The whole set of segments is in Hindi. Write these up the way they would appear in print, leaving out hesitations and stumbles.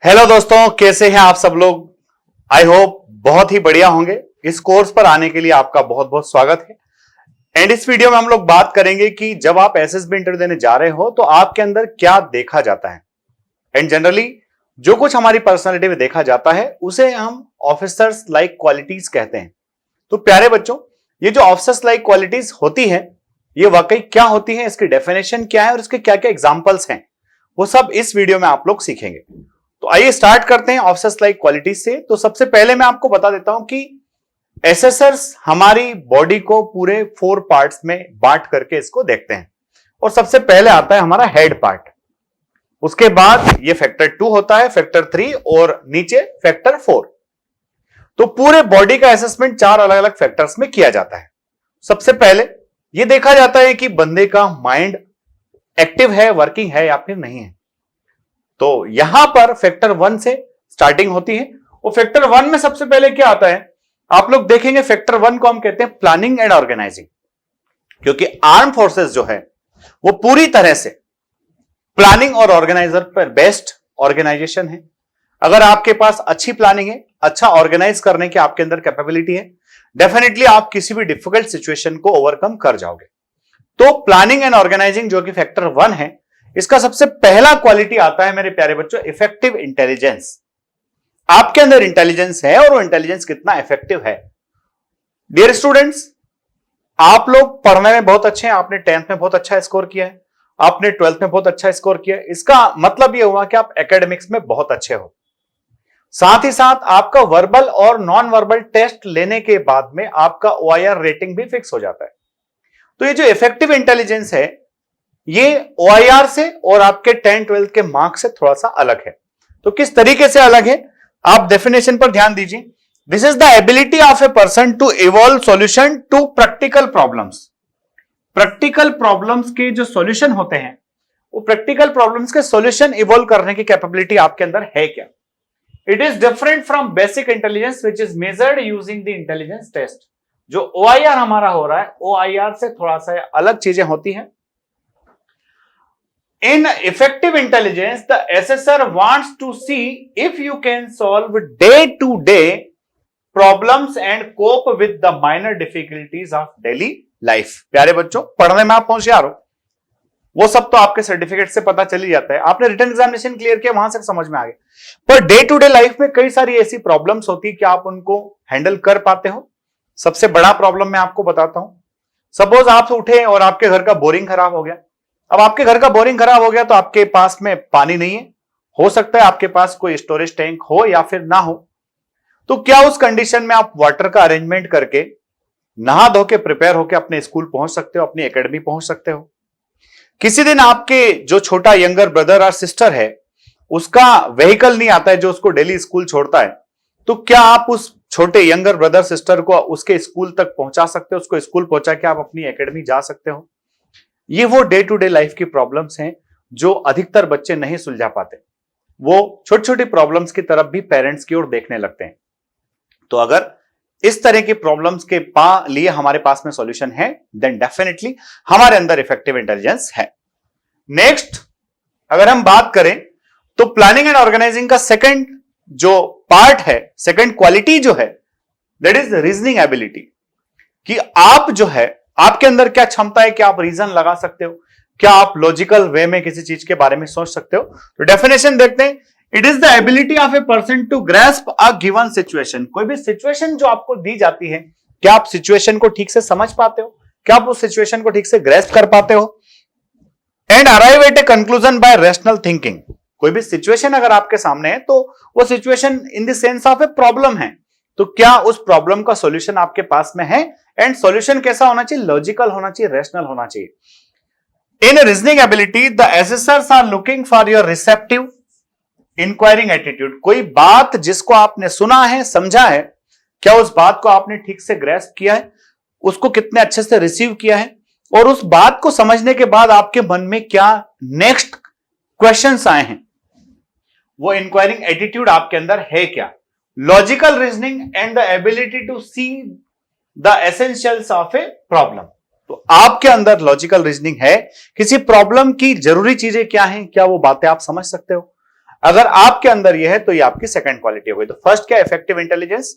हेलो दोस्तों, कैसे हैं आप सब लोग। आई होप बहुत ही बढ़िया होंगे। इस कोर्स पर आने के लिए आपका बहुत बहुत स्वागत है। एंड इस वीडियो में हम लोग बात करेंगे कि जब आप एसएसबी इंटरव्यू देने जा रहे हो तो आपके अंदर क्या देखा जाता है। एंड जनरली जो कुछ हमारी पर्सनालिटी में देखा जाता है उसे हम ऑफिसर्स लाइक क्वालिटीज कहते हैं। तो प्यारे बच्चों, ये जो ऑफिसर्स लाइक क्वालिटीज होती है ये वाकई क्या होती है, इसकी डेफिनेशन क्या है और इसके क्या क्या एग्जाम्पल्स हैं, वो सब इस वीडियो में आप लोग सीखेंगे। तो आइए स्टार्ट करते हैं ऑफिसर्स लाइक क्वालिटीज से। तो सबसे पहले मैं आपको बता देता हूं कि एसेसर्स हमारी बॉडी को पूरे 4 पार्ट्स में बांट करके इसको देखते हैं। और सबसे पहले आता है हमारा हेड पार्ट, उसके बाद ये फैक्टर 2 होता है, फैक्टर 3 और नीचे फैक्टर 4। तो पूरे बॉडी का असेसमेंट 4 अलग अलग फैक्टर्स में किया जाता है। सबसे पहले यह देखा जाता है कि बंदे का माइंड एक्टिव है, वर्किंग है या फिर नहीं है। तो यहां पर फैक्टर 1 से स्टार्टिंग होती है। और फैक्टर 1 में सबसे पहले क्या आता है, आप लोग देखेंगे फैक्टर 1 को हम कहते हैं प्लानिंग एंड ऑर्गेनाइजिंग। क्योंकि आर्म फोर्सेस जो है वो पूरी तरह से प्लानिंग और ऑर्गेनाइजर पर बेस्ड ऑर्गेनाइजेशन है। अगर आपके पास अच्छी प्लानिंग है, अच्छा ऑर्गेनाइज करने की आपके अंदर कैपेबिलिटी है, डेफिनेटली आप किसी भी डिफिकल्ट सिचुएशन को ओवरकम कर जाओगे। तो प्लानिंग एंड ऑर्गेनाइजिंग जो कि फैक्टर 1 है, इसका सबसे पहला क्वालिटी आता है मेरे प्यारे बच्चों इफेक्टिव इंटेलिजेंस। आपके अंदर इंटेलिजेंस है और वो इंटेलिजेंस कितना इफेक्टिव है। डियर स्टूडेंट्स, आप लोग पढ़ने में बहुत अच्छे हैं, आपने 10th में बहुत अच्छा स्कोर किया है, आपने 12th में बहुत अच्छा स्कोर किया है। इसका मतलब यह हुआ कि आप एकेडमिक्स में बहुत अच्छे हो। साथ ही साथ आपका वर्बल और नॉन वर्बल टेस्ट लेने के बाद में आपका OIR रेटिंग भी फिक्स हो जाता है। तो ये जो इफेक्टिव इंटेलिजेंस है ये OIR से और आपके 10th-12th के मार्क्स से थोड़ा सा अलग है। तो किस तरीके से अलग है, आप डेफिनेशन पर ध्यान दीजिए। This is the ability of a person to evolve solution to practical problems. Practical problems के जो सॉल्यूशन होते हैं वो प्रैक्टिकल प्रॉब्लम्स के सॉल्यूशन इवॉल्व करने की कैपेबिलिटी आपके अंदर है क्या। It is different from basic intelligence which is measured using the intelligence test. जो OIR हमारा हो रहा है OIR से थोड़ा सा अलग चीजें होती हैं। In effective intelligence, the assessor wants to see if you can solve day-to-day problems and cope with the minor difficulties of daily life. प्यारे बच्चों, पढ़ने में आप होशियार हो, वो सब तो आपके सर्टिफिकेट से पता चल ही जाता है। आपने रिटन एग्जामिनेशन क्लियर किया, वहां से समझ में आ गया। Per day to day life में कई सारी ऐसी प्रॉब्लम्स होती है कि आप उनको हैंडल कर पाते हो। सबसे बड़ा प्रॉब्लम मैं आपको बताता हूं। सपोज आप उठे और आपके घर का बोरिंग खराब हो गया। अब आपके घर का बोरिंग खराब हो गया तो आपके पास में पानी नहीं है, हो सकता है आपके पास कोई स्टोरेज टैंक हो या फिर ना हो। तो क्या उस कंडीशन में आप वाटर का अरेंजमेंट करके नहा धो के प्रिपेयर होकर अपने स्कूल पहुंच सकते हो, अपनी एकेडमी पहुंच सकते हो। किसी दिन आपके जो छोटा यंगर ब्रदर और सिस्टर है उसका व्हीकल नहीं आता है जो उसको डेली स्कूल छोड़ता है, तो क्या आप उस छोटे यंगर ब्रदर सिस्टर को उसके स्कूल तक पहुंचा सकते हो, उसको स्कूल पहुंचा के आप अपनी एकेडमी जा सकते हो। ये वो डे टू डे लाइफ की प्रॉब्लम्स हैं जो अधिकतर बच्चे नहीं सुलझा पाते। वो छोटी छोटी प्रॉब्लम्स की तरफ भी पेरेंट्स की ओर देखने लगते हैं। तो अगर इस तरह की प्रॉब्लम्स के लिए हमारे पास में सॉल्यूशन है, देन डेफिनेटली हमारे अंदर इफेक्टिव इंटेलिजेंस है। नेक्स्ट अगर हम बात करें तो प्लानिंग एंड ऑर्गेनाइजिंग का सेकंड जो पार्ट है, सेकंड क्वालिटी जो है, दैट इज रीजनिंग एबिलिटी। कि आप जो है, आपके अंदर क्या क्षमता है कि आप रीजन लगा सकते हो, क्या आप लॉजिकल वे में किसी चीज के बारे में सोच सकते हो। तो डेफिनेशन देखते हैं। It is the ability of a person to grasp a given situation. कोई भी सिचुएशन जो आपको दी जाती है, क्या आप सिचुएशन को ठीक से समझ पाते हो, क्या आप उस सिचुएशन को ठीक से ग्रैस्प कर पाते हो। And arrive at a conclusion bye rational thinking. कोई भी सिचुएशन अगर आपके सामने है तो वो situation in the sense of a problem है, तो क्या उस प्रॉब्लम का सॉल्यूशन आपके पास में है। एंड सॉल्यूशन कैसा होना चाहिए, लॉजिकल होना चाहिए, रैशनल होना चाहिए। In reasoning ability the assessors are looking for your receptive inquiring attitude. कोई बात जिसको आपने सुना है, समझा है, क्या उस बात को आपने ठीक से ग्रैस्प किया है, उसको कितने अच्छे से रिसीव किया है, और उस बात को समझने के बाद आपके मन में क्या नेक्स्ट क्वेश्चंस आए हैं, वो इंक्वायरिंग एटीट्यूड आपके अंदर है क्या। Logical reasoning and the ability to see the essentials of a problem. तो आपके अंदर लॉजिकल रीजनिंग है, किसी प्रॉब्लम की जरूरी चीजें क्या हैं, क्या वो बातें आप समझ सकते हो। अगर आपके अंदर यह है तो ये आपकी सेकंड क्वालिटी हो गई। तो फर्स्ट क्या, इफेक्टिव इंटेलिजेंस,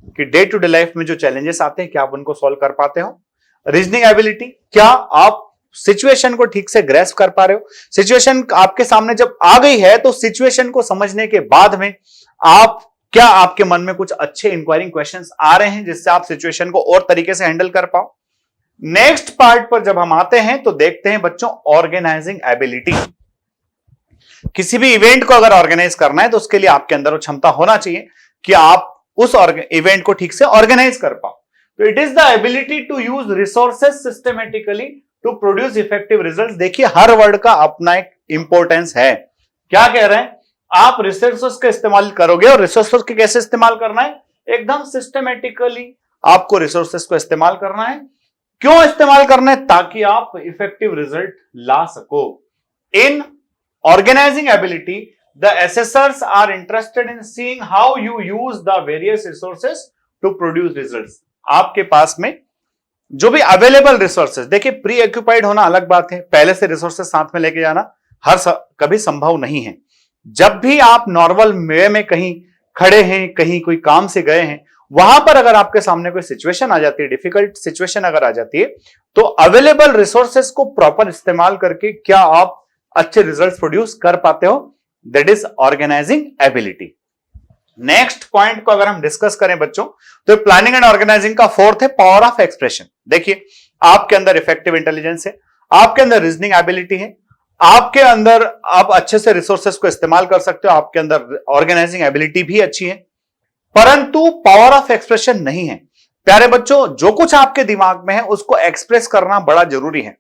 कि डे टू डे लाइफ में जो चैलेंजेस आते हैं क्या आप उनको सॉल्व कर पाते हो। रीजनिंग एबिलिटी, क्या आप सिचुएशन को ठीक से ग्रेस्प कर पा रहे हो। सिचुएशन आपके सामने जब आ गई है तो सिचुएशन को समझने के बाद में आप क्या, आपके मन में कुछ अच्छे इंक्वायरिंग क्वेश्चंस आ रहे हैं जिससे आप सिचुएशन को और तरीके से हैंडल कर पाओ। नेक्स्ट पार्ट पर जब हम आते हैं तो देखते हैं बच्चों ऑर्गेनाइजिंग एबिलिटी। किसी भी इवेंट को अगर ऑर्गेनाइज करना है तो उसके लिए आपके अंदर वो क्षमता होना चाहिए कि आप उस इवेंट को ठीक से ऑर्गेनाइज कर पाओ। तो it is the ability to use resources systematically to produce effective results. देखिए हर वर्ड का अपना एक इंपॉर्टेंस है। क्या कह रहे हैं, आप रिसोर्सेज का इस्तेमाल करोगे और रिसोर्सेज के कैसे इस्तेमाल करना है, एकदम सिस्टमेटिकली आपको रिसोर्सेज को इस्तेमाल करना है। क्यों इस्तेमाल करना है, ताकि आप इफेक्टिव रिजल्ट ला सको। In organizing ability the assessors are interested in seeing how you use the various resources to produce results। आपके पास में जो भी अवेलेबल रिसोर्सेज, देखिए प्री ऑक्यूपाइड होना अलग बात है, पहले से रिसोर्सेज साथ में लेके जाना कभी संभव नहीं है। जब भी आप नॉर्मल वे में कहीं खड़े हैं, कहीं कोई काम से गए हैं, वहां पर अगर आपके सामने कोई सिचुएशन आ जाती है, डिफिकल्ट सिचुएशन अगर आ जाती है, तो अवेलेबल रिसोर्सेज को प्रॉपर इस्तेमाल करके क्या आप अच्छे रिजल्ट प्रोड्यूस कर पाते हो, that is organising ability. Next point को अगर हम डिस्कस करें बच्चों, तो प्लानिंग एंड ऑर्गेनाइजिंग का फोर्थ है पावर ऑफ एक्सप्रेशन। देखिए आपके अंदर इफेक्टिव इंटेलिजेंस है, आपके अंदर रीजनिंग एबिलिटी है, आपके अंदर आप अच्छे से रिसोर्सेज को इस्तेमाल कर सकते हो, आपके अंदर ऑर्गेनाइजिंग एबिलिटी भी अच्छी है, परंतु पावर ऑफ एक्सप्रेशन नहीं है। प्यारे बच्चों, जो कुछ आपके दिमाग में है उसको एक्सप्रेस करना बड़ा जरूरी है,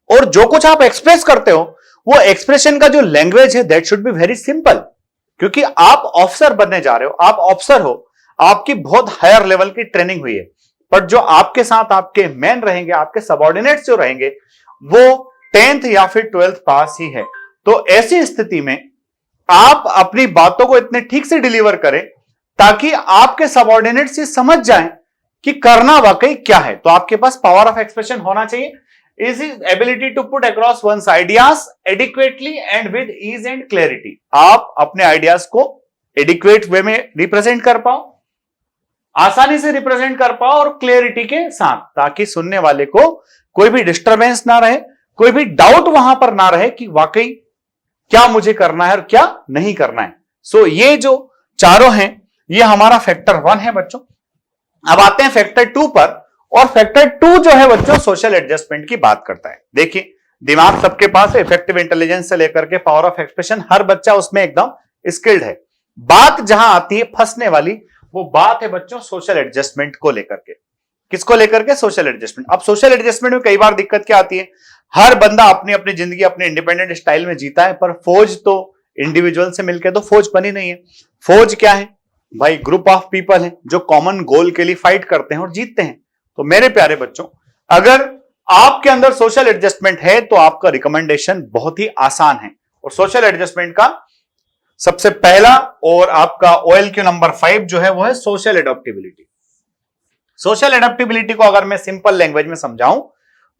और जो कुछ आप एक्सप्रेस करते हो वो एक्सप्रेशन का जो लैंग्वेज है that should be very simple. क्योंकि आप ऑफिसर बनने जा रहे हो, आप ऑफिसर हो, आपकी बहुत हायर लेवल की ट्रेनिंग हुई है, पर जो आपके साथ आपके मैन रहेंगे, आपके सबऑर्डिनेट्स जो रहेंगे, वो 10th या फिर 12th पास ही है। तो ऐसी स्थिति में आप अपनी बातों को इतने ठीक से डिलीवर करें ताकि आपके सबऑर्डिनेट्स ये समझ जाएं कि करना वाकई क्या है। तो आपके पास पावर ऑफ एक्सप्रेशन होना चाहिए। is his ability to put across one's ideas adequately and with ease and clarity। आप अपने आइडियाज को एडिक्वेट वे में रिप्रेजेंट कर पाओ, आसानी से रिप्रेजेंट कर पाओ और क्लियरिटी के साथ, ताकि सुनने वाले को कोई भी डिस्टरबेंस ना रहे, कोई भी डाउट वहां पर ना रहे कि वाकई क्या मुझे करना है और क्या नहीं करना है। सो ये जो चारों हैं ये हमारा फैक्टर 1 है बच्चों। अब आते हैं फैक्टर 2 पर, और फैक्टर 2 जो है बच्चों सोशल एडजस्टमेंट की बात करता है। देखिए दिमाग सबके पास है, इफेक्टिव इंटेलिजेंस से लेकर के पावर ऑफ एक्सप्रेशन, हर बच्चा उसमें एकदम स्किल्ड है। बात जहां आती है फंसने वाली, वो बात है बच्चों सोशल एडजस्टमेंट को लेकर के। किसको लेकर के, सोशल एडजस्टमेंट। अब सोशल एडजस्टमेंट में कई बार दिक्कत क्या आती है, हर बंदा अपनी अपनी जिंदगी अपने इंडिपेंडेंट स्टाइल में जीता है, पर फौज तो इंडिविजुअल से मिलकर तो फौज बनी नहीं है। फौज क्या है भाई, ग्रुप ऑफ पीपल है जो कॉमन गोल के लिए फाइट करते हैं और जीतते हैं। तो मेरे प्यारे बच्चों, अगर आपके अंदर सोशल एडजस्टमेंट है तो आपका रिकमेंडेशन बहुत ही आसान है। और सोशल एडजस्टमेंट का सबसे पहला और आपका OLQ नंबर 5 जो है वो है सोशल एडॉप्टेबिलिटी। सोशल एडॉप्टेबिलिटी को अगर मैं सिंपल लैंग्वेज में समझाऊं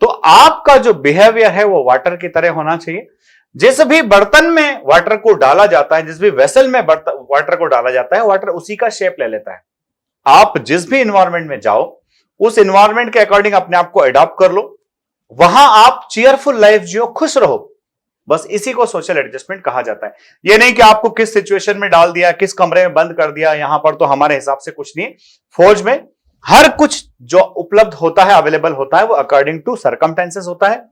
तो आपका जो बिहेवियर है वो वाटर की तरह होना चाहिए। जिस भी बर्तन में वाटर को डाला जाता है, जिस भी वेसल में वाटर को डाला जाता है, वाटर उसी का शेप ले लेता है। आप जिस भी इन्वायरमेंट में जाओ उस इन्वायरमेंट के अकॉर्डिंग अपने आप को अडॉप्ट कर लो, वहां आप चीयरफुल लाइफ जियो, खुश रहो। बस इसी को सोशल एडजस्टमेंट कहा जाता है। यह नहीं कि आपको किस सिचुएशन में डाल दिया, किस कमरे में बंद कर दिया, यहां पर तो हमारे हिसाब से कुछ नहीं। फौज में हर कुछ जो उपलब्ध होता है, अवेलेबल होता है, वो अकॉर्डिंग टू सर्कमस्टेंसेस होता है,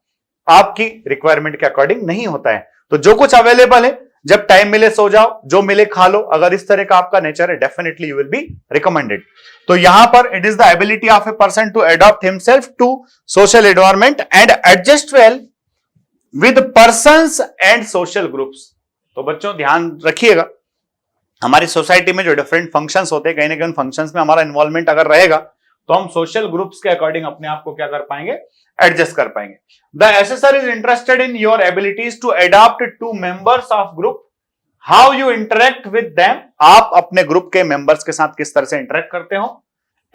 आपकी रिक्वायरमेंट के अकॉर्डिंग नहीं होता है। तो जो कुछ अवेलेबल है, जब टाइम मिले सो जाओ, जो मिले खा लो। अगर इस तरह का आपका नेचर है, definitely you will be recommended. तो यहां पर it is the ability of a person to adopt himself to social environment and adjust well with persons and social groups. तो बच्चों ध्यान रखिएगा, हमारी सोसाइटी में जो डिफरेंट फंक्शंस होते हैं, कहीं ना कहीं फंक्शंस में हमारा इन्वॉल्वमेंट अगर रहेगा तो हम सोशल ग्रुप्स के अकॉर्डिंग अपने आप को क्या कर पाएंगे, एडजस्ट कर पाएंगे। The assessor is interested in your abilities to adopt to members of group, how you interact with them. आप अपने ग्रुप के मेंबर्स के साथ किस तरह से इंटरेक्ट करते हो।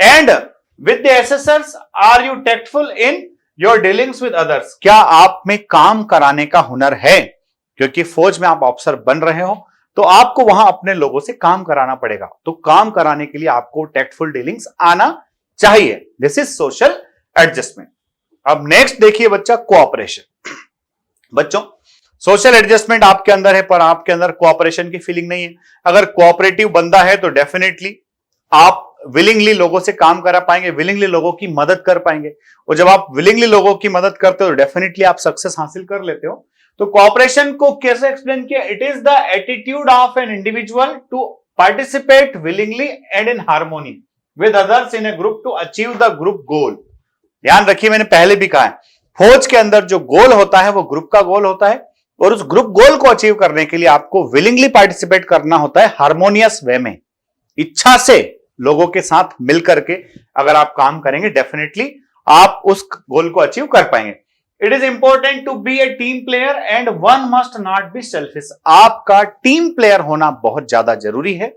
And with the assessors are you tactful in your dealings with others. क्या आप में काम कराने का हुनर है, क्योंकि फौज में आप ऑफिसर बन रहे हो, तो आपको वहां अपने लोगों से काम कराना पड़ेगा। तो काम कराने के लिए आपको टैक्टफुल डीलिंग्स आना चाहिए। This is social adjustment. अब नेक्स्ट देखिए बच्चा, कोऑपरेशन। बच्चों सोशल एडजस्टमेंट आपके अंदर है, पर आपके अंदर कोऑपरेशन की फीलिंग नहीं है। अगर कोऑपरेटिव बंदा है तो डेफिनेटली आप विलिंगली लोगों से काम करा पाएंगे, विलिंगली लोगों की मदद कर पाएंगे। और जब आप विलिंगली लोगों की मदद करते हो तो डेफिनेटली आप सक्सेस हासिल कर लेते हो। तो कोऑपरेशन को कैसे एक्सप्लेन किया? It is the attitude of an individual to participate willingly and in harmony with others in a group to achieve the group goal. ध्यान रखिए, मैंने पहले भी कहा है, फौज के अंदर जो गोल होता है वो ग्रुप का गोल होता है, और उस ग्रुप गोल को अचीव करने के लिए आपको विलिंगली पार्टिसिपेट करना होता है, हार्मोनियस वे में, इच्छा से लोगों के साथ मिलकर के अगर आप काम करेंगे डेफिनेटली आप उस गोल को अचीव कर पाएंगे। It is important to be a team player and one must not be selfish. आपका टीम प्लेयर होना बहुत ज्यादा जरूरी है।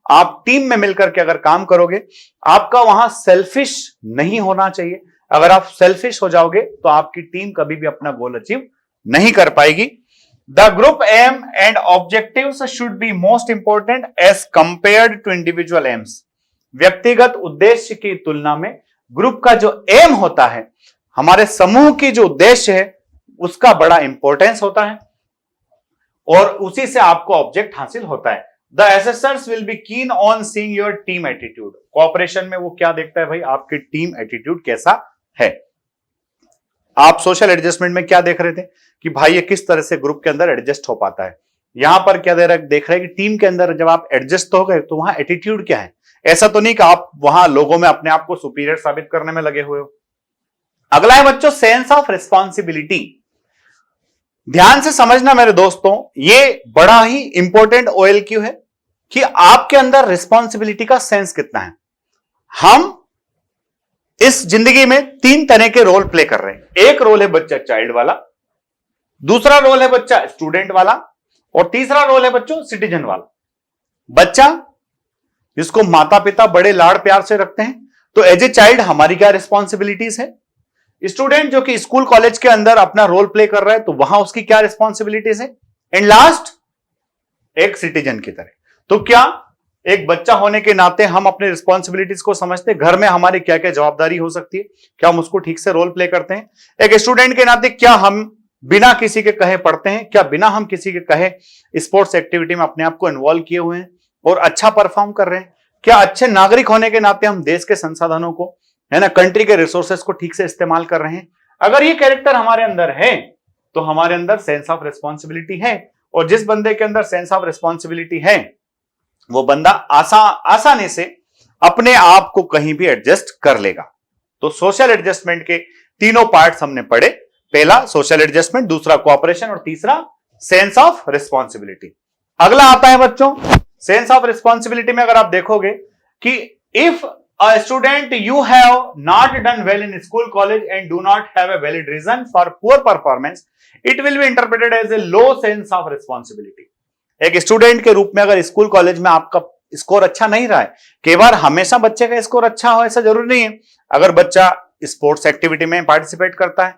आप टीम में मिलकर के अगर काम करोगे, आपका वहां सेल्फिश नहीं होना चाहिए। अगर आप सेल्फिश हो जाओगे तो आपकी टीम कभी भी अपना गोल अचीव नहीं कर पाएगी। The group aim and objectives should be most important as compared to individual aims. व्यक्तिगत उद्देश्य की तुलना में ग्रुप का जो एम होता है, हमारे समूह की जो उद्देश्य है, उसका बड़ा इंपॉर्टेंस होता है और उसी से आपको ऑब्जेक्ट हासिल होता है। The assessors will be keen on seeing your team attitude. Cooperation में वो क्या देखता है भाई? आपकी टीम एटीट्यूड कैसा है। आप सोशल एडजस्टमेंट में क्या देख रहे थे कि भाई ये किस तरह से ग्रुप के अंदर एडजस्ट हो पाता है। यहां पर क्या देख रहे हैं कि टीम के अंदर जब आप एडजस्ट हो गए तो वहां एटीट्यूड क्या है। ऐसा तो नहीं कि आप वहां लोगों में अपने आप को सुपीरियर साबित करने में लगे हुए हो। अगला है बच्चों सेंस ऑफ रिस्पॉन्सिबिलिटी। ध्यान से समझना मेरे दोस्तों, ये बड़ा ही इंपॉर्टेंट OLQ है कि आपके अंदर रिस्पॉन्सिबिलिटी का सेंस कितना है। हम इस जिंदगी में 3 तरह के रोल प्ले कर रहे हैं। एक रोल है बच्चा चाइल्ड वाला, दूसरा रोल है बच्चा स्टूडेंट वाला, और तीसरा रोल है बच्चों सिटीजन वाला। बच्चा जिसको माता पिता बड़े लाड़ प्यार से रखते हैं, तो एज ए चाइल्ड हमारी क्या रिस्पॉन्सिबिलिटीज है। स्टूडेंट जो कि स्कूल कॉलेज के अंदर अपना रोल प्ले कर रहा है, तो वहां उसकी क्या रिस्पॉन्सिबिलिटीज है। एंड लास्ट एक सिटीजन की तरह। तो क्या एक बच्चा होने के नाते हम अपने रिस्पॉन्सिबिलिटीज को समझते हैं, घर में हमारी क्या क्या जवाबदारी हो सकती है, क्या हम उसको ठीक से रोल प्ले करते हैं। एक स्टूडेंट के नाते क्या हम बिना किसी के कहे पढ़ते हैं, क्या बिना हम किसी के कहे स्पोर्ट्स एक्टिविटी में अपने आप को इन्वॉल्व किए हुए हैं और अच्छा परफॉर्म कर रहे हैं। क्या अच्छे नागरिक होने के नाते हम देश के संसाधनों को, है ना, कंट्री के रिसोर्सेस को ठीक से इस्तेमाल कर रहे हैं। अगर ये कैरेक्टर हमारे अंदर है तो हमारे अंदर सेंस ऑफ रिस्पॉन्सिबिलिटी है, और जिस बंदे के अंदर सेंस ऑफ रिस्पॉन्सिबिलिटी है वो बंदा आसानी से अपने आप को कहीं भी एडजस्ट कर लेगा। तो सोशल एडजस्टमेंट के तीनों पार्ट्स हमने पढ़े। पहला सोशल एडजस्टमेंट, दूसरा कोऑपरेशन और तीसरा सेंस ऑफ रिस्पॉन्सिबिलिटी। अगला आता है बच्चों सेंस ऑफ रिस्पॉन्सिबिलिटी में। अगर आप देखोगे कि if a student you have not done well in school college and do not have a valid reason for poor performance, it will be interpreted as a low sense of responsibility। एक स्टूडेंट के रूप में अगर स्कूल कॉलेज में आपका स्कोर अच्छा नहीं रहा है, कई बार हमेशा बच्चे का स्कोर अच्छा हो ऐसा जरूरी नहीं है। अगर बच्चा स्पोर्ट्स एक्टिविटी में पार्टिसिपेट करता है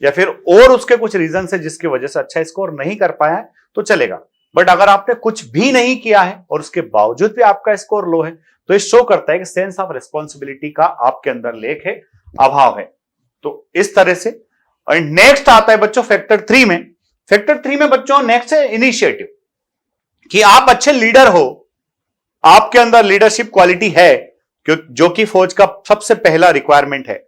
या फिर और उसके कुछ रीजन से जिसकी वजह से अच्छा स्कोर नहीं कर पाया है तो चलेगा। बट अगर आपने कुछ भी नहीं किया है और उसके बावजूद भी आपका स्कोर लो है, तो ये शो करता है कि सेंस ऑफ रिस्पॉन्सिबिलिटी का आपके अंदर लेक है, अभाव है। तो इस तरह से। और नेक्स्ट आता है बच्चों फैक्टर 3 में। फैक्टर 3 में बच्चों नेक्स्ट है इनिशिएटिव, कि आप अच्छे लीडर हो, आपके अंदर लीडरशिप क्वालिटी है, जो कि फौज का सबसे पहला रिक्वायरमेंट है।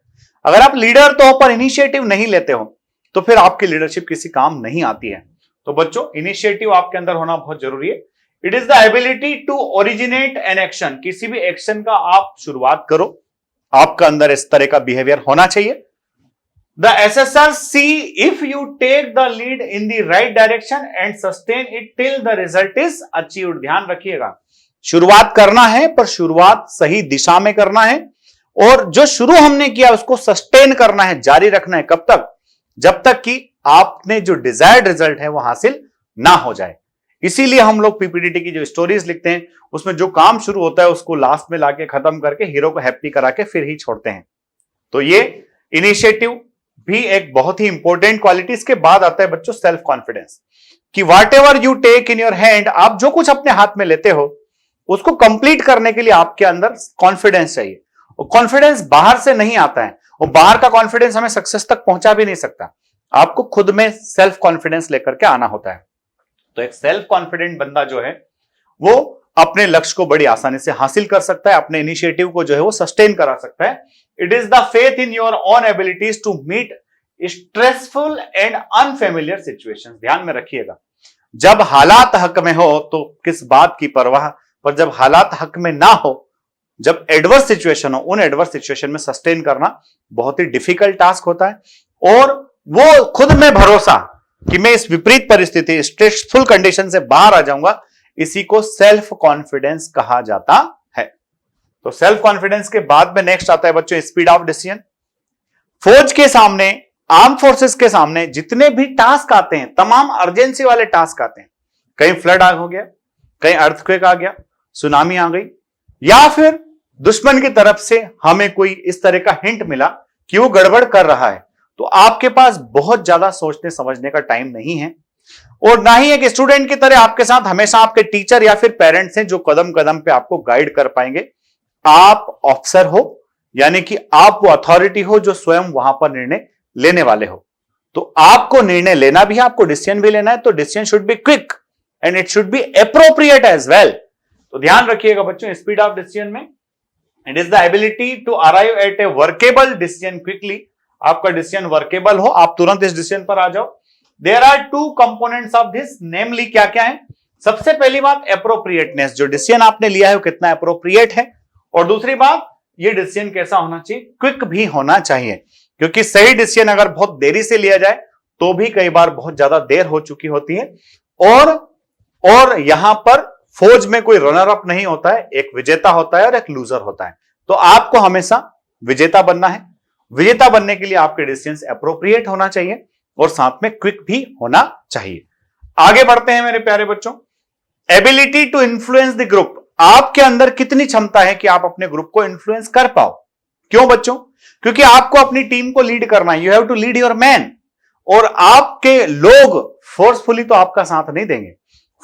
अगर आप लीडर तो हो पर इनिशिएटिव नहीं लेते हो तो फिर आपकी लीडरशिप किसी काम नहीं आती है। तो बच्चों इनिशिएटिव आपके अंदर होना बहुत जरूरी है। It is the ability to originate an action. किसी भी एक्शन का आप शुरुआत करो, आपका अंदर इस तरह का बिहेवियर होना चाहिए। The assessor see if you take the lead in the right direction and sustain it till the result is achieved. ध्यान रखिएगा, शुरुआत करना है पर शुरुआत सही दिशा में करना है, और जो शुरू हमने किया उसको सस्टेन करना है, जारी रखना है। कब तक? जब तक कि आपने जो डिजायर्ड रिजल्ट है वो हासिल ना हो जाए। इसीलिए हम लोग पीपीडीटी की जो स्टोरीज लिखते हैं उसमें जो काम शुरू होता है उसको लास्ट में लाके खत्म करके हीरो को हैप्पी करा के फिर ही छोड़ते हैं। तो ये इनिशिएटिव भी एक बहुत ही इंपॉर्टेंट क्वालिटी। इसके बाद आता है बच्चों सेल्फ कॉन्फिडेंस। कि whatever you take in your hand, आप जो कुछ अपने हाथ में लेते हो उसको कंप्लीट करने के लिए आपके अंदर कॉन्फिडेंस चाहिए। और कॉन्फिडेंस बाहर से नहीं आता है, और बाहर का कॉन्फिडेंस हमें सक्सेस तक पहुंचा भी नहीं सकता। आपको खुद में सेल्फ कॉन्फिडेंस लेकर के आना होता है। तो एक सेल्फ कॉन्फिडेंट बंदा जो है वो अपने लक्ष्य को बड़ी आसानी से हासिल कर सकता है, अपने इनिशिएटिव को जो है वो सस्टेन करा सकता है। It is the faith in your own abilities to meet stressful and unfamiliar situations. ध्यान में रखिएगा, जब हालात हक में हो तो किस बात की परवाह, पर जब हालात हक में ना हो, जब एडवर्स सिचुएशन हो, उन एडवर्स सिचुएशन में सस्टेन करना बहुत ही डिफिकल्ट टास्क होता है। और वो खुद में भरोसा कि मैं इस विपरीत परिस्थिति, स्ट्रेसफुल कंडीशन से बाहर आ जाऊंगा, इसी को सेल्फ कॉन्फिडेंस कहा जाता है। तो सेल्फ कॉन्फिडेंस के बाद में नेक्स्ट आता है बच्चों स्पीड ऑफ डिसीजन। फौज के सामने, आर्म फोर्सेस के सामने जितने भी टास्क आते हैं, तमाम अर्जेंसी वाले टास्क आते हैं, कहीं फ्लड हो गया, कहीं अर्थक्वेक आ गया, सुनामी आ गई, या फिर दुश्मन की तरफ से हमें कोई इस तरह का हिंट मिला कि वो गड़बड़ कर रहा है, तो आपके पास बहुत ज्यादा सोचने समझने का टाइम नहीं है। और ना ही एक स्टूडेंट की तरह आपके साथ हमेशा आपके टीचर या फिर पेरेंट्स हैं जो कदम कदम पे आपको गाइड कर पाएंगे। आप ऑफिसर हो, यानी कि आप वो अथॉरिटी हो जो स्वयं वहां पर निर्णय लेने वाले हो। तो आपको निर्णय लेना भी है, आपको डिसीजन भी लेना है, तो decision should be quick and it should be appropriate as well. तो ध्यान रखिएगा बच्चों, स्पीड ऑफ डिसीजन में it is the ability to arrive at a workable decision quickly. आपका डिसीजन वर्केबल हो, आप तुरंत इस डिसीजन पर आ जाओ। There are two components of this, namely क्या क्या है? सबसे पहली बात एप्रोप्रिएटनेस, जो डिसीजन आपने लिया है वो कितना एप्रोप्रिएट है, और दूसरी बात ये डिसीजन कैसा होना चाहिए, क्विक भी होना चाहिए, क्योंकि सही डिसीजन अगर बहुत देरी से लिया जाए तो भी कई बार बहुत ज्यादा देर हो चुकी होती है। और यहां पर फौज में कोई रनर अप नहीं होता है, एक विजेता होता है और एक लूजर होता है। तो आपको हमेशा विजेता बनना है। विजेता बनने के लिए आपके डिसीजंस एप्रोप्रिएट होना चाहिए और साथ में क्विक भी होना चाहिए। आगे बढ़ते हैं मेरे प्यारे बच्चों, ability to influence the group. आपके अंदर कितनी क्षमता है कि आप अपने ग्रुप को इन्फ्लुएंस कर पाओ? क्यों बच्चों? क्योंकि आपको अपनी टीम को लीड करना है, you have to lead your man. और आपके लोग फोर्सफुली तो आपका साथ नहीं देंगे,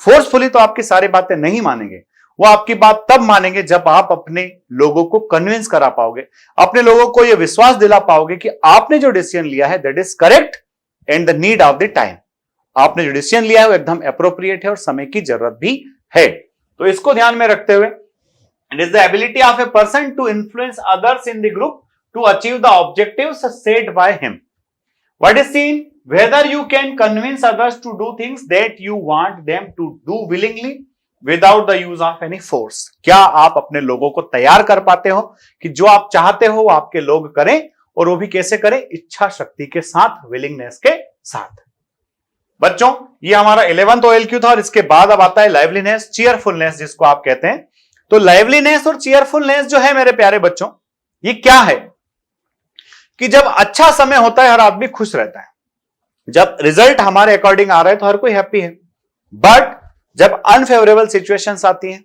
फोर्सफुली तो आपकी सारी बातें नहीं मानेंगे। वो आपकी बात तब मानेंगे जब आप अपने लोगों को कन्विंस करा पाओगे, अपने लोगों को यह विश्वास दिला पाओगे कि आपने जो डिसीजन लिया है that is correct and the need of the time. आपने जो डिसीजन लिया है वो एकदम एप्रोप्रिएट है और समय की जरूरत भी है। तो इसको ध्यान में रखते हुए it is the ability of a person to influence others in the group to achieve the objectives set by him. What is seen? whether you can convince others to do things that you want them to do willingly without the use of any force। क्या आप अपने लोगों को तैयार कर पाते हो कि जो आप चाहते हो वो आपके लोग करें, और वो भी कैसे करें? इच्छा शक्ति के साथ, विलिंगनेस के साथ। बच्चों ये हमारा 11th OLQ था, और इसके बाद अब आता है लाइवलीनेस, चीयरफुलनेस जिसको आप कहते हैं। तो लाइवलीनेस और चीयरफुलनेस जो है मेरे प्यारे बच्चों, ये क्या है कि जब अच्छा समय होता है हर आदमी खुश रहता है, जब रिजल्ट हमारे अकॉर्डिंग आ रहा है तो हर कोई हैप्पी है। बट जब अनफेवरेबल सिचुएशंस आती हैं,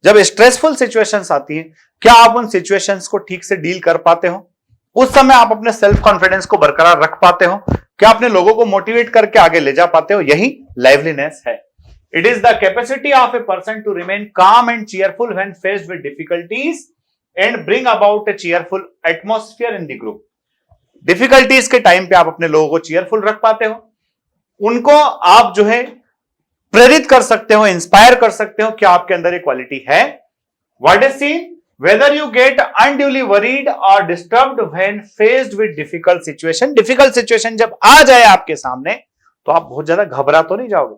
जब स्ट्रेसफुल सिचुएशंस आती हैं, क्या आप उन सिचुएशंस को ठीक से डील कर पाते हो? उस समय आप अपने सेल्फ कॉन्फिडेंस को बरकरार रख पाते हो? क्या अपने लोगों को मोटिवेट करके आगे ले जा पाते हो? यही लाइवलीनेस है। It is the capacity of a person to remain calm and cheerful when faced with difficulties and bring about a cheerful atmosphere in the group. Difficulties के टाइम पे आप अपने लोगों को चीयरफुल रख पाते हो, उनको आप जो है प्रेरित कर सकते हो, इंस्पायर कर सकते हो। क्या आपके अंदर ये क्वालिटी है? What is seen? Whether you get unduly worried और disturbed when faced with difficult situation. Difficult situation जब आ जाए आपके सामने तो आप बहुत ज्यादा घबरा तो नहीं जाओगे,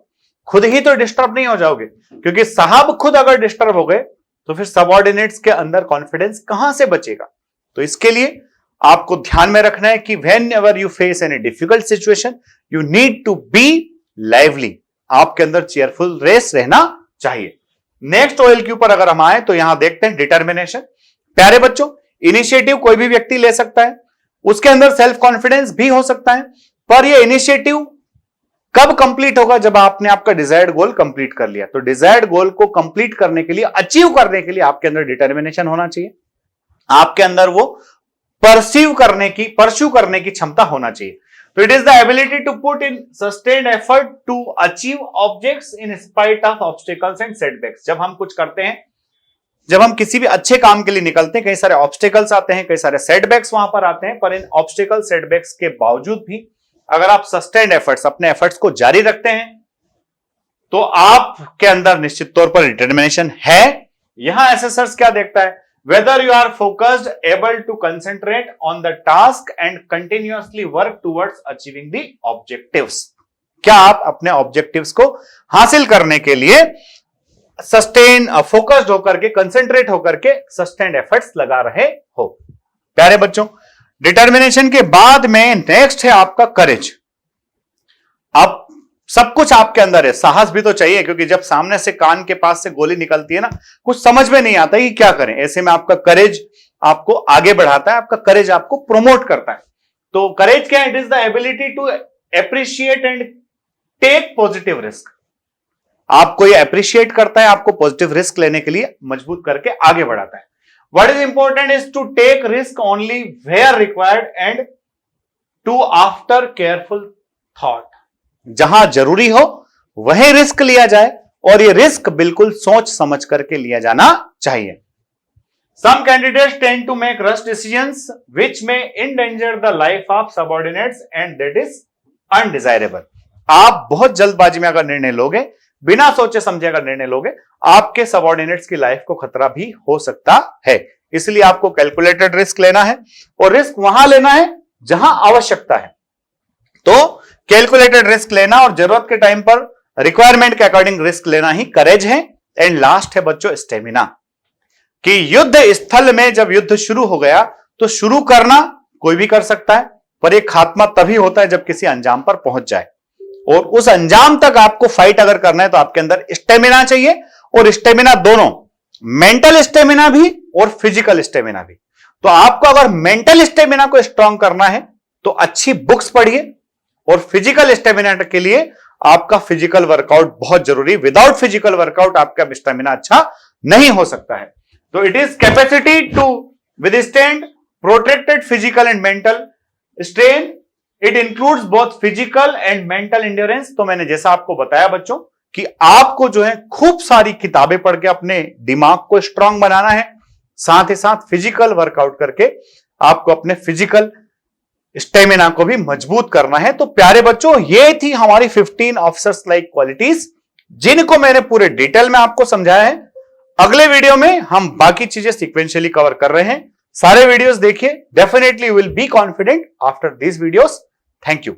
खुद ही तो डिस्टर्ब नहीं हो जाओगे, क्योंकि साहब खुद अगर डिस्टर्ब हो गए तो फिर सबऑर्डिनेट्स के अंदर कॉन्फिडेंस कहां से बचेगा? तो इसके लिए आपको ध्यान में रखना है कि whenever you face any difficult situation, you need to be lively। आपके अंदर चीयरफुल रेस रहना चाहिए। नेक्स्ट OLQ पर अगर हम आए तो यहां देखते हैं डिटर्मिनेशन। प्यारे बच्चों, इनिशिएटिव कोई भी व्यक्ति ले सकता है, उसके अंदर सेल्फ कॉन्फिडेंस भी हो सकता है, पर यह इनिशिएटिव कब कंप्लीट होगा? जब आपने आपका डिजायर्ड गोल कंप्लीट कर लिया। तो डिजायर्ड गोल को कंप्लीट करने के लिए, अचीव करने के लिए आपके अंदर डिटर्मिनेशन होना चाहिए, आपके अंदर वो परस्यू करने की क्षमता होना चाहिए। तो it is the ability to put in sustained effort to achieve objects in spite of obstacles and setbacks. जब हम कुछ करते हैं, जब हम किसी भी अच्छे काम के लिए निकलते हैं, कई सारे ऑब्स्टिकल्स आते हैं, कई सारे सेटबैक्स वहां पर आते हैं, पर इन ऑब्स्टिकल सेटबैक्स के बावजूद भी अगर आप सस्टेन्ड एफर्ट्स, अपने एफर्ट्स को जारी रखते हैं, तो आपके अंदर निश्चित तौर पर डिटर्मिनेशन है। यहां एसेसर्स क्या देखता है? Whether you are focused, able to concentrate on the task and continuously work towards achieving the objectives. क्या आप अपने ऑब्जेक्टिव्स को हासिल करने के लिए सस्टेन, फोकस्ड होकर के, कंसेंट्रेट होकर के सस्टेन्ड एफर्ट्स लगा रहे हो। प्यारे बच्चों, डिटर्मिनेशन के बाद में नेक्स्ट है आपका करेज। आप सब कुछ आपके अंदर है, साहस भी तो चाहिए, क्योंकि जब सामने से कान के पास से गोली निकलती है ना, कुछ समझ में नहीं आता कि क्या करें। ऐसे में आपका करेज आपको आगे बढ़ाता है, आपका करेज आपको प्रोमोट करता है। तो करेज क्या है? It is the ability to appreciate and take positive risk. आपको ये अप्रिशिएट करता है, आपको पॉजिटिव रिस्क लेने के लिए मजबूत करके आगे बढ़ाता है। What is important is to take risk only where required and to after careful thought. जहां जरूरी हो वही रिस्क लिया जाए, और ये रिस्क बिल्कुल सोच समझ करके लिया जाना चाहिए। Some candidates tend to make rush decisions which may endanger the life of subordinates and that is undesirable. आप बहुत जल्दबाजी में अगर निर्णय लोगे, बिना सोचे समझे अगर निर्णय लोगे, आपके सबऑर्डिनेट्स की लाइफ को खतरा भी हो सकता है। इसलिए आपको कैलकुलेटेड रिस्क लेना है, और रिस्क वहां लेना है जहां आवश्यकता है। तो कैलकुलेटेड रिस्क लेना और जरूरत के टाइम पर रिक्वायरमेंट के अकॉर्डिंग रिस्क लेना ही करेज है। एंड लास्ट है बच्चों स्टेमिना, कि युद्ध स्थल में जब युद्ध शुरू हो गया तो शुरू करना कोई भी कर सकता है, पर एक खात्मा तभी होता है जब किसी अंजाम पर पहुंच जाए, और उस अंजाम तक आपको फाइट अगर करना है तो आपके अंदर स्टेमिना चाहिए। और स्टेमिना दोनों, मेंटल स्टेमिना भी और फिजिकल स्टेमिना भी। तो आपको अगर मेंटल स्टेमिना को स्ट्रांग करना है तो अच्छी बुक्स पढ़िए, और फिजिकल स्टेमिना के लिए आपका फिजिकल वर्कआउट बहुत जरूरी। विदाउट फिजिकल वर्कआउट आपका स्टेमिना अच्छा नहीं हो सकता है। तो it is capacity to withstand protected physical and mental strain. It includes both physical and mental endurance. तो मैंने जैसा आपको बताया बच्चों कि आपको जो है खूब सारी किताबें पढ़ के अपने दिमाग को स्ट्रांग बनाना है, साथ ही साथ फिजिकल वर्कआउट करके आपको अपने फिजिकल स्टेमिना को भी मजबूत करना है। तो प्यारे बच्चों, ये थी हमारी 15 ऑफिसर्स लाइक क्वालिटीज, जिनको मैंने पूरे डिटेल में आपको समझाया है। अगले वीडियो में हम बाकी चीजें सीक्वेंशियली कवर कर रहे हैं। सारे वीडियोस देखिए, definitely you will be confident after these videos. Thank you.